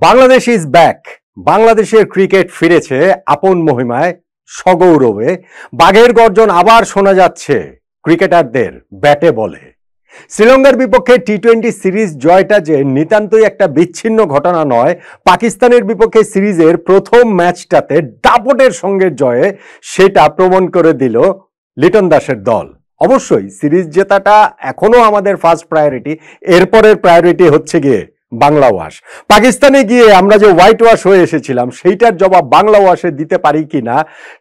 Bangladesh is back. বাংলাদেশের cricket ফিরেছে আপন মহিমায়, সগৌরবে। বাঘের গর্জন আবার শোনা যাচ্ছে ক্রিকেটারদের ব্যাটে বলে। শ্রীলঙ্কার বিপক্ষে টি-20 সিরিজ জয়টা যে নিতান্তই একটা বিচ্ছিন্ন ঘটনা নয়, পাকিস্তানের বিপক্ষে সিরিজের প্রথম ম্যাচটাতে দাপটের সঙ্গে জয়ে সেটা প্রমাণ করে দিল লিটন দাসের দল। অবশ্যই সিরিজ জেতাটা এখনো আমাদের ফার্স্ট প্রায়োরিটি, এরপরের প্রায়োরিটি হচ্ছে গিয়ে বাংলা ওয়াশ। পাকিস্তানে গিয়ে আমরা যে হোয়াইট ওয়াশ হয়ে এসেছিলাম সেইটার জবাব বাংলা ওয়াশে দিতে পারি কিনা,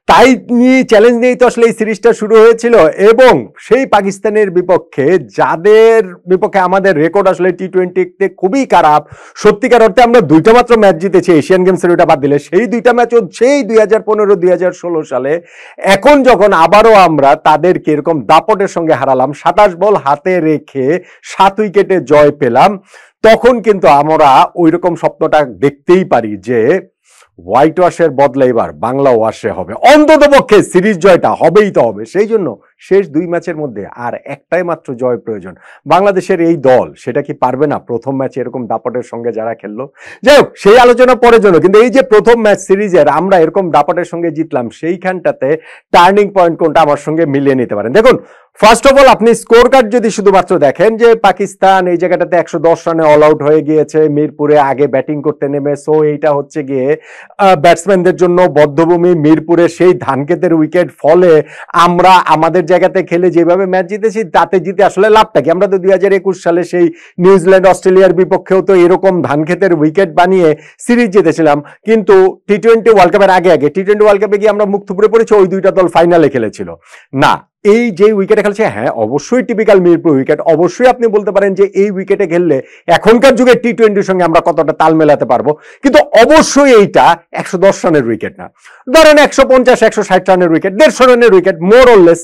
তাই নিয়ে চ্যালেঞ্জ নিয়েই তো আসলে এই সিরিজটা শুরু হয়েছিল। এবং সেই পাকিস্তানের বিপক্ষে, যাদের বিপক্ষে আমাদের রেকর্ড আসলে টি-20তে খুবই খারাপ, সত্যিকার অর্থে আমরা দুইটা মাত্র ম্যাচ জিতেছি এশিয়ান গেমসের, ওইটা বাদ দিলে সেই দুইটা ম্যাচও সেই 2015-2016 সালে। এখন যখন আবারও আমরা তাদেরকে এরকম দাপটের সঙ্গে হারালাম, 27 বল হাতে রেখে 7 উইকেটে জয় পেলাম, তখন কিন্তু আমরা ওই রকম স্বপ্নটা দেখতেই পারি যে হোয়াইট ওয়াশের বদলে এবার বাংলা ওয়াশে হবে, অন্তত পক্ষে সিরিজ জয়টা হবেই তো হবে। সেই জন্য শেষ 2 ম্যাচের মধ্যে আর একটাই মাত্র জয় প্রয়োজন। বাংলাদেশের এই দল সেটা কি পারবে না? প্রথম ম্যাচে এরকম দাপটের সঙ্গে যারা খেললো, যাই হোক সেই আলোচনা পরের জন্য। কিন্তু এই যে প্রথম ম্যাচ সিরিজের আমরা এরকম দাপটের সঙ্গে জিতলাম, সেইখানটাতে টার্নিং পয়েন্ট কোনটা আমার সঙ্গে মিলিয়ে নিতে পারেন। দেখুন, ফার্স্ট অফ অল আপনি স্কোর কার্ড যদি শুধুমাত্র দেখেন যে পাকিস্তান এই জায়গাটাতে 110 রানে অল আউট হয়ে গিয়েছে মিরপুরে আগে ব্যাটিং করতে নেমে। সো এইটা হচ্ছে গিয়ে ব্যাটসম্যানদের জন্য বদ্ধভূমি। মিরপুরে সেই ধানক্ষেতের উইকেট, ফলে আমরা আমাদের জায়গাতে খেলে যেভাবে ম্যাচ জিতেছি তাতে জিতে আসলে লাভটা কি? আমরা তো 2021 সালে সেই নিউজিল্যান্ড অস্ট্রেলিয়ার বিপক্ষেও তো এরকম ধানক্ষেতের উইকেট বানিয়ে সিরিজ জিতেছিলাম। কিন্তু টি-20 ওয়ার্ল্ড কাপের আগে টি-20 ওয়ার্ল্ড কাপে গিয়ে আমরা মুখ থুবড়ে পড়েছি, ওই দুইটা দল ফাইনালে খেলেছিল না। এই যে উইকেটে খেলছে, হ্যাঁ অবশ্যই টিপিক্যাল মিরপুর উইকেট, অবশ্যই আপনি বলতে পারেন যে এই উইকেটে খেললে এখনকার যুগে টি-20 সঙ্গে আমরা কতটা তাল মেলাতে পারবো, কিন্তু অবশ্যই এইটা 110 রানের উইকেট না, ধরেন 150-160 রানের উইকেট, 150 রানের উইকেট মোর অর লেস।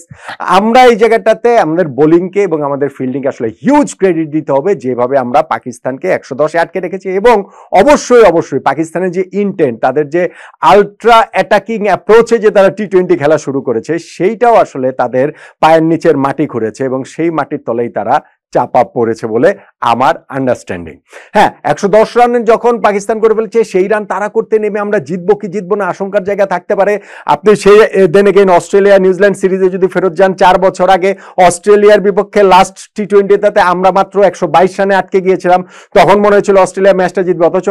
আমরা এই জায়গাটাতে আমাদের বোলিংকে এবং আমাদের ফিল্ডিংকে আসলে হিউজ ক্রেডিট দিতে হবে, যেভাবে আমরা পাকিস্তানকে 110-এ আটকে রেখেছি। এবং অবশ্যই পাকিস্তানের যে ইন্টেন্ট, তাদের যে আলট্রা অ্যাটাকিং অ্যাপ্রোচে যে তারা টি-20 খেলা শুরু করেছে, সেইটাও আসলে তাদের পায়ের নিচের মাটি খুঁড়েছে এবং সেই মাটির তলেই তারা চাপা পড়েছে বলে আমার আন্ডারস্ট্যান্ডিং। হ্যাঁ, 110 রান যখন পাকিস্তান করে ফেলছে, সেই রান তারা করতে নেমে আমরা জিতবো কি জিতবো না আশঙ্কার জায়গা থাকতে পারে। আপনি সেই দেন এগেইন অস্ট্রেলিয়া নিউজিল্যান্ড সিরিজে যদি ফেরত যান, 4 বছর আগে অস্ট্রেলিয়ার বিপক্ষে লাস্ট টি-20টাতে আমরা মাত্র 122 রানে আটকে গিয়েছিলাম। তখন মনে হয়েছিল অস্ট্রেলিয়া ম্যাচটা জিতবে, অথচ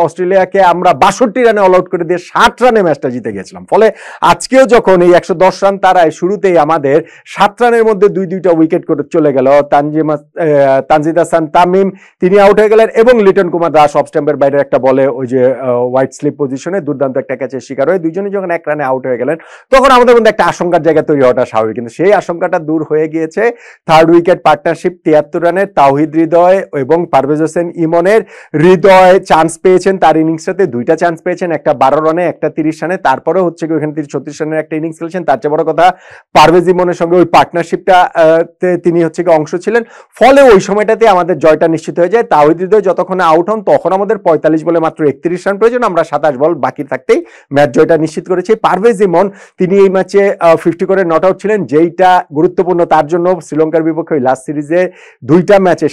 অস্ট্রেলিয়াকে আমরা 62 রানে অল আউট করে দিয়ে 60 রানে ম্যাচটা জিতে গেছিলাম। ফলে আজকেও যখন এই 110 রান তারায়, শুরুতেই আমাদের 7 রানের মধ্যে দুইটা উইকেট করে চলে গেল। তানজিদ হাসান তামিম তিনি আউট হয়ে গেলেন এবং লিটন কুমার দাস অফ স্ট্যাম্পের বাইরের একটা বলে ওই যে হোয়াইট স্লিপ পজিশনে দুর্দান্ত একটা ক্যাচের শিকার হয়ে দুইজনই যখন 1 রানে আউট হয়ে গেলেন, তখন আমাদের মধ্যে একটা আশঙ্কার জায়গা তৈরি হওয়াটা স্বাভাবিক। কিন্তু সেই আশঙ্কাটা দূর হয়ে গিয়েছে। থার্ড উইকেট পার্টনারশিপ 73 রানে তাওহিদ হৃদয় এবং পারভেজ হোসেন ইমনের। হৃদয় চান্স পেয়েছেন, তার ইনিংসটাতে 2টা চান্স পেয়েছেন, একটা 12 রানে একটা 30 রানে, তারপরে হচ্ছে কি ওখানে 36 রানের একটা ইনিংস খেলেছেন। তার চেয়ে বড় কথা, পারভেজ ইমনের সঙ্গে ওই পার্টনারশিপটা তিনি হচ্ছে কি অংশ ছিলেন, ফলে ওই সময়টাতে আমাদের জয়টা নিশ্চিত হয়ে যায়। তাওহিদ হৃদয় যতক্ষণ আউট হন তখন আমাদের 45 বলে মাত্র 31 রান প্রয়োজন, আমরা 27 বল বাকি থাকতেই ম্যাচ জয়টা নিশ্চিত করেছি। পারভেজ ইমন তিনি এই ম্যাচে 50 করে নট আউট ছিলেন, যেইটা গুরুত্বপূর্ণ তার জন্য। শ্রীলঙ্কার বিপক্ষে ওই লাস্ট সিরিজে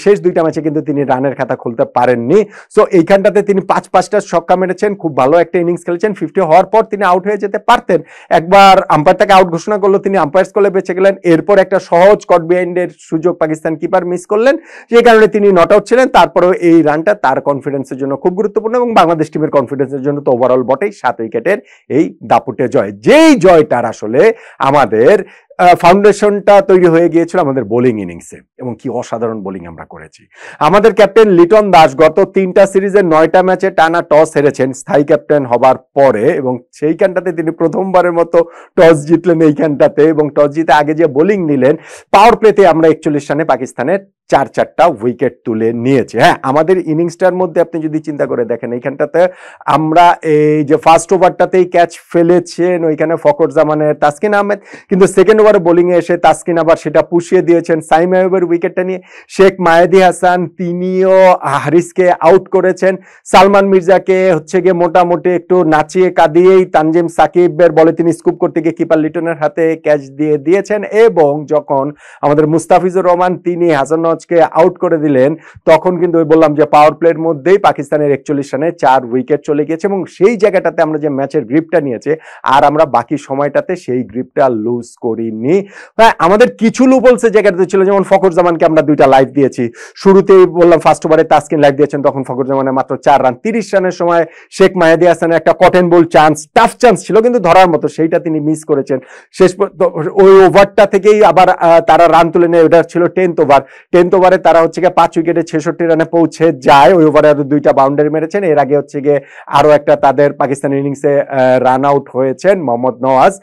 শেষ দুইটা ম্যাচে কিন্তু তিনি রানের খাতা খুলতে পারেননি। সো এইখানটাতে তিনি 5-5টা ছক্কা মেরেছেন, খুব ভালো একটা ইনিংস খেলেছেন। 50 হওয়ার পর তিনি আউট হয়ে যেতে পারতেন, একবার আম্পায়ার তাকে আউট ঘোষণা করলো, তিনি আম্পায়ার্স কলে বেঁচে গেলেন। এরপর একটা সহজ কট বিহাইন্ডের সুযোগ পাকিস্তান কিপার মিস করলেন, যে কারণে তিনি নট আউট ছিলেন। তারপরেও এই রানটা তার কনফিডেন্সের জন্য খুব গুরুত্বপূর্ণ এবং বাংলাদেশ টিমের কনফিডেন্সের জন্য তো ওভারঅল বটেই। 7 উইকেটের এই দাপুটে জয়, যেই জয়টার আসলে আমাদের ফাউন্ডেশনটা তৈরি হয়ে গিয়েছিল আমাদের বোলিং ইনিংসে, এবং কি অসাধারণ বোলিং আমরা করেছি। আমাদের ক্যাপ্টেন লিটন দাস গত 3টা সিরিজের 9টা ম্যাচে টানা টস হেরেছেন স্থায়ী ক্যাপ্টেন হবার পরে, এবং সেইখানটাতে তিনি প্রথমবারের মতো টস জিতলেন এইখানটাতে, এবং টস জিতে আগে যে বোলিং নিলেন, পাওয়ার প্লেতে আমরা 41 রানে পাকিস্তানের 4-4টা উইকেট তুলে নিয়েছে। হ্যাঁ, আমাদের ইনিংসটার মধ্যে আপনি যদি চিন্তা করে দেখেন, এইখানটাতে আমরা এই যে ফার্স্ট ওভারটাতেই ক্যাচ ফেলেছেন ওইখানে ফখর জামানের তাসকিন আহমেদ, কিন্তু সেকেন্ড ওভারে বোলিং এ এসে তাসকিন আবার সেটা পুষিয়ে দিয়েছেন সাইম আইয়ুবের উইকেটটা নিয়ে। শেখ মাহেদী হাসান তিনিও হারিসকে আউট করেছেন। সালমান মির্জাকে হচ্ছে গিয়ে মোটামুটি একটু নাচিয়ে কাঁদিয়েই তানজিম সাকিবের বলে তিনি স্কুপ করতে গিয়ে কিপার লিটনের হাতে ক্যাচ দিয়ে দিয়েছেন। এবং যখন আমাদের মুস্তাফিজুর রহমান তিনি হাসান নওয়াজকে আউট করে দিলেন, তখন কিন্তু ওই বললাম যে পাওয়ার প্লের মধ্যেই পাকিস্তানের 41 রানে 4 উইকেট চলে গিয়েছে এবং সেই জায়গাটাতে আমরা যে ম্যাচের গ্রিপটা নিয়েছে আর আমরা বাকি সময়টাতে সেই গ্রিপটা লুজ করিনি। হ্যাঁ, আমাদের কিছু লুপলসের জায়গাটাতে ছিল, যেমন ফখর জামানকে আমরা 2টা লাইভ দিয়েছি। শুরুতেই বললাম ফার্স্ট ওভারে তাসকিন লাইভ দিয়েছেন, তখন ফখর জামানের মাত্র 4 রান। 30 রানের সময় শেখ মাহেদী হাসানের একটা কটেন বল চান্স, টাফ চান্স ছিল কিন্তু ধরার মতো, সেইটা তিনি মিস করেছেন। শেষ ওই ওভারটা থেকেই আবার তারা রান তুলে নেয়, ওটা ছিল 10th ওভার। 10th ওভারে তারা হচ্ছে গিয়ে 5 উইকেটে 66 রানে পৌঁছে যায়। ওই ওভারে আরো 2টা বাউন্ডারি মেরেছেন। এর আগে হচ্ছে গিয়ে আরো একটা তাদের পাকিস্তানের ইনিংসে রান আউট হয়েছেন মোহাম্মদ নওয়াজ।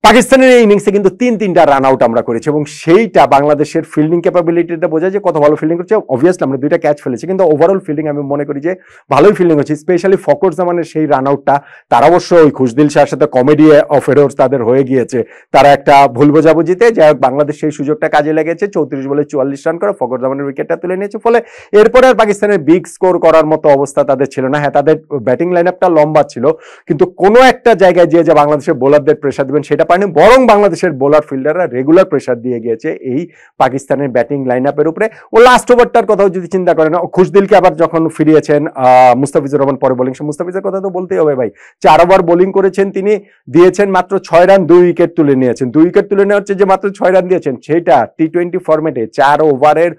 পাকিস্তানের এই ইনিংসে কিন্তু 3টা রান আউট আমরা করেছি এবং সেইটা বাংলাদেশের ফিল্ডিং ক্যাপাবিলিটিটা বোঝায় যে কত ভালো ফিল্ডিং করছে। অবভিয়াসলি আমরা 2টা ক্যাচ ফেলেছি, কিন্তু ওভারঅল ফিল্ডিং আমি মনে করি যে ভালোই ফিল্ডিং হচ্ছে। স্পেশালি ফখর জামানের সেই রান আউটটা, তারা অবশ্য ওই খুশদিল শাহর সাথে কমেডি অফ এরর্স তাদের হয়ে গিয়েছে, তারা একটা ভুল বোঝাবুঝিতে, যাই হোক বাংলাদেশ সেই সুযোগটা কাজে লেগেছে, 34 বলে 44 রান করে ফখর জামানের উইকেটটা তুলে নিয়েছে। ফলে এরপরে আর পাকিস্তানের বিগ স্কোর করার মতো অবস্থা তাদের ছিল না। হ্যাঁ, তাদের ব্যাটিং লাইন আপটা লম্বা ছিল, কিন্তু কোনো একটা জায়গায় যে বাংলাদেশের বোলারদের প্রেশার দেবেন সেটা পারেনি, বরং বাংলাদেশের বোলার ফিল্ডাররা রেগুলার প্রেশার দিয়ে গিয়েছে এই পাকিস্তানের ব্যাটিং লাইন আপের উপরে। ও লাস্ট ওভারটার কথাও যদি চিন্তা করেন, খুশদিলকে আবার যখন ফিরিয়েছেন মুস্তাফিজুর রহমান পরে বোলিং, মুস্তাফিজের কথা তো বলতেই হবে ভাই। 4 ওভার বোলিং করেছেন তিনি, দিয়েছেন মাত্র 6 রান, 2 উইকেট তুলে নিয়েছেন। 2 উইকেট তুলে নেওয়া হচ্ছে যে মাত্র 6 রান দিয়েছেন, সেটা টি-20 ফরম্যাটে 4 ওভারের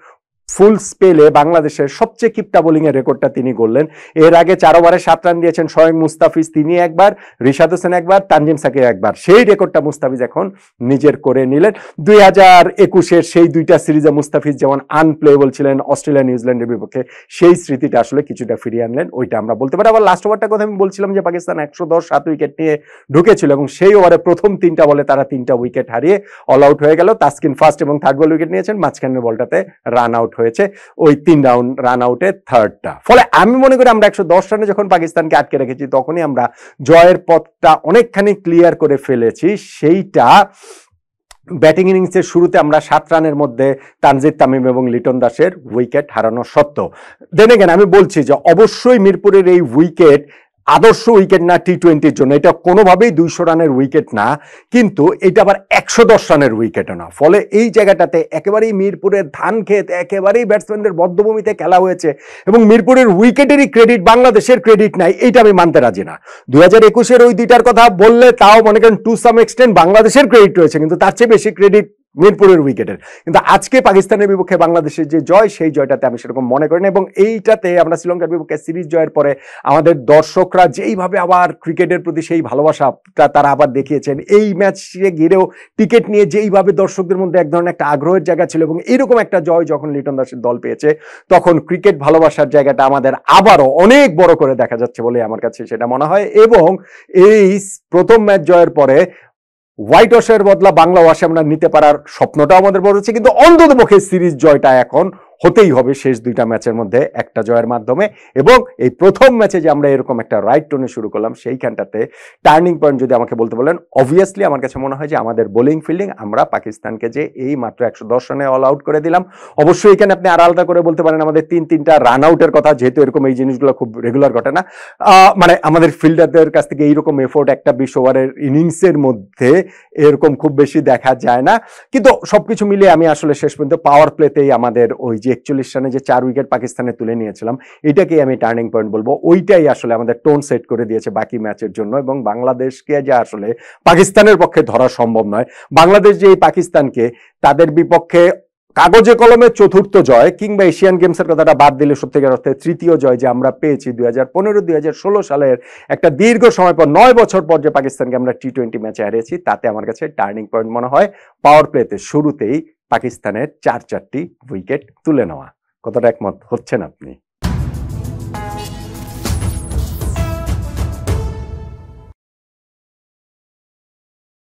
ফুল স্পেলে বাংলাদেশের সবচেয়ে কিপটা বোলিং এর রেকর্ডটা তিনি করলেন। এর আগে 4 ওভারে 7 রান দিয়েছেন স্বয়ং মুস্তাফিজ, তিনি একবার, রিশাদ হোসেন একবার, তানজিম সাকিব একবার। সেই রেকর্ডটা মুস্তাফিজ এখন নিজের করে নিলেন। 2021-এর সেই 2টা সিরিজে মুস্তাফিজ যেমন আনপ্লেয়েবল ছিলেন অস্ট্রেলিয়া নিউজিল্যান্ডের বিপক্ষে, সেই স্মৃতিটা আসলে কিছুটা ফিরিয়ে আনলেন, ওইটা আমরা বলতে পারি। আবার লাস্ট ওভারটার কথা আমি বলছিলাম যে পাকিস্তান 110 7 উইকেট নিয়ে ঢুকেছিল এবং সেই ওভারে প্রথম 3টা বলে তারা 3টা উইকেট হারিয়ে অল আউট হয়ে গেল। তাসকিন ফার্স্ট এবং থার্ড বল উইকেট নিয়েছেন, মাঝখানের বলটাতে রান আউট হয়েছে, ওই 3 রাউন্ড রান আউটে থার্ডটা। ফলে আমি মনে করি আমরা 110 রানে যখন পাকিস্তানকে আটকে রেখেছি তখনই আমরা জয়ের পথটা অনেকখানি ক্লিয়ার করে ফেলেছি। সেইটা ব্যাটিং ইনিংসের শুরুতে আমরা 7 রানের মধ্যে তানজিদ তামিম এবং লিটন দাসের উইকেট হারানো সত্ত্বেও, দেন এগেন আমি বলছি যে অবশ্যই মিরপুরের এই উইকেট আদর্শ উইকেট না টি-20-র জন্য, এটা কোনোভাবেই 200 রানের উইকেট না, কিন্তু এটা আবার 110 রানের উইকেটও না। ফলে এই জায়গাটাতে একেবারেই মিরপুরের ধান ক্ষেত, একেবারেই ব্যাটসম্যানদের বদ্ধভূমিতে খেলা হয়েছে এবং মিরপুরের উইকেটেরই ক্রেডিট, বাংলাদেশের ক্রেডিট নাই, এইটা আমি মানতে রাজি না। 2021-এর ওই 2টার কথা বললে তাও মনে করেন টু সাম এক্সটেন্ট বাংলাদেশের ক্রেডিট রয়েছে, কিন্তু তার চেয়ে বেশি ক্রেডিট মিরপুরের উইকেটের। কিন্তু আজকে পাকিস্তানের বিপক্ষে বাংলাদেশের যে জয়, সেই জয়টাতে আমি সেরকম মনে করি না। এবং এইটাতে আমরা শ্রীলঙ্কার বিপক্ষে সিরিজ জয়ের পরে আমাদের দর্শকরা যেইভাবে আবার ক্রিকেটের প্রতি সেই ভালোবাসাটা তারা আবার দেখিয়েছেন, এই ম্যাচে ঘিরেও টিকিট নিয়ে যেইভাবে দর্শকদের মধ্যে এক ধরনের একটা আগ্রহের জায়গা ছিল, এবং এইরকম একটা জয় যখন লিটন দাসের দল পেয়েছে তখন ক্রিকেট ভালোবাসার জায়গাটা আমাদের আবারও অনেক বড় করে দেখা যাচ্ছে বলে আমার কাছে সেটা মনে হয়। এবং এই প্রথম ম্যাচ জয়ের পরে হোয়াইট ওয়াশের বদলা বাংলা ওয়াশে আমরা নিতে পারার স্বপ্নটাও আমাদের বড় হচ্ছে, কিন্তু অন্ততপক্ষে সিরিজ জয়টা এখন হতেই হবে শেষ 2টা ম্যাচের মধ্যে একটা জয়ের মাধ্যমে। এবং এই প্রথম ম্যাচে যে আমরা এরকম একটা রাইট টোনে শুরু করলাম, সেইখানটাতে টার্নিং পয়েন্ট যদি আমাকে বলতে বলেন, অবভিয়াসলি আমার কাছে মনে হয় যে আমাদের বোলিং ফিল্ডিং, আমরা পাকিস্তানকে যে এই মাত্র 110 রানে অল আউট করে দিলাম। অবশ্যই এখানে আপনি আর আলাদা করে বলতে পারেন আমাদের 3-3টা রান আউটের কথা, যেহেতু এরকম এই জিনিসগুলো খুব রেগুলার ঘটে না, মানে আমাদের ফিল্ডারদের কাছ থেকে এইরকম এফোর্ট একটা 20 ওভারের ইনিংসের মধ্যে এরকম খুব বেশি দেখা যায় না। কিন্তু সবকিছু মিলিয়ে আমি আসলে শেষ পর্যন্ত পাওয়ার প্লেতেই আমাদের ওই যে 41 রানে যে 4 উইকেট পাকিস্তানে তুলে নিয়েছিলাম, এটাকেই আমি টার্নিং পয়েন্ট বলবো। ওইটাই আসলে আমাদের টোন সেট করে দিয়েছে বাকি ম্যাচের জন্য। এবং বাংলাদেশকে যে আসলে পাকিস্তানের পক্ষে ধরা সম্ভব নয়, বাংলাদেশ যে এই পাকিস্তানকে তাদের বিপক্ষে কাগজে কলমে 4র্থ জয়, কিংবা এশিয়ান গেমসের কথাটা বাদ দিলে সত্যিকার অর্থে 3য় জয় যে আমরা পেয়েছি 2015-2016 সালের একটা দীর্ঘ সময় পর, 9 বছর পর যে পাকিস্তানকে আমরা টি-20 ম্যাচে হারিয়েছি, তাতে আমার কাছে টার্নিং পয়েন্ট মনে হয় পাওয়ার প্লেতে শুরুতেই পাকিস্তানের 4-4টি উইকেট তুলে নেওয়া। কতটা একমত হচ্ছেন আপনি?